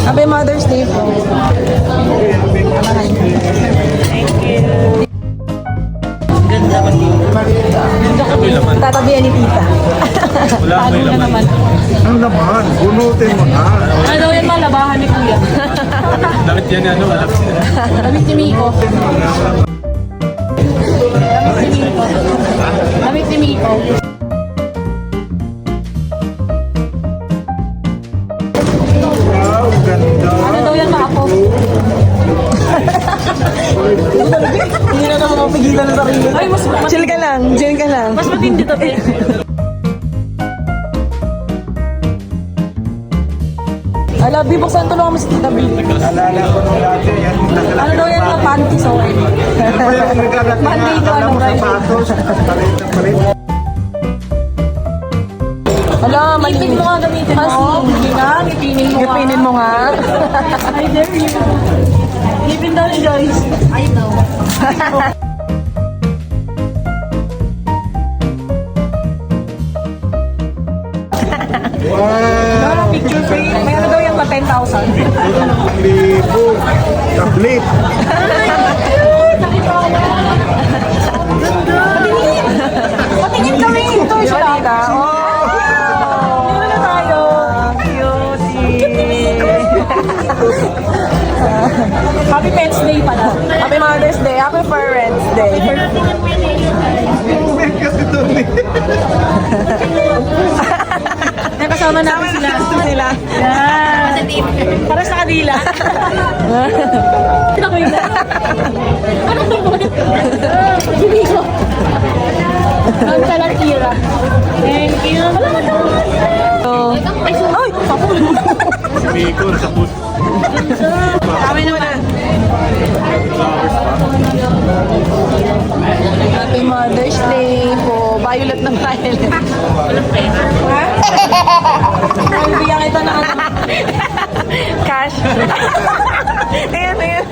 Happy Mother's Day po. Tatabihan ni tita. Wala may laman. Ang laman, bunutin mo na. Ano yan malabahan ni Kuya? Damit yan ano, alam sila. Damit ni Miko. Damit ni Miko. Wow, ganda. Ano daw yan maapo? Hindi na naman mapigilan ng sarili. Ay, mas Chill ka lang, chill ka lang. mas matindi to, te. I love you, buksan tulungan mo si Tita B. Alala ko nung dati yan. Ano daw yan mga panties, oh? Monday ko, ano, mo Friday. sapatos. Palit na palit. Wala, Ipin mo nga gamitin mo. Hindi nga, ipinin mo nga. Ipinin mo nga. I dare you. Ipin daw ni Joyce. I know. Wow! Picture frame. May ano daw yan pa 10,000. Libo. Tablet. Patingin kami. Ito siya. Tita. Dito na tayo. Cutie. Happy Pets Day pala. Happy Mother's Day. Happy Parents Day. May kasi doon eh. Nakasama namin sila. Sila. Yan. Para sa kanila. Sino ko yun? Ano ito mo? Hindi ko. Ang talatira. Thank you. Oh. Ay! Papul! Miko, nasa food. Kami naman. Happy Mother's Day po. Violet ng violet. Ha? Ay, bigyan kita na ano. Cash. Ayan, ayan.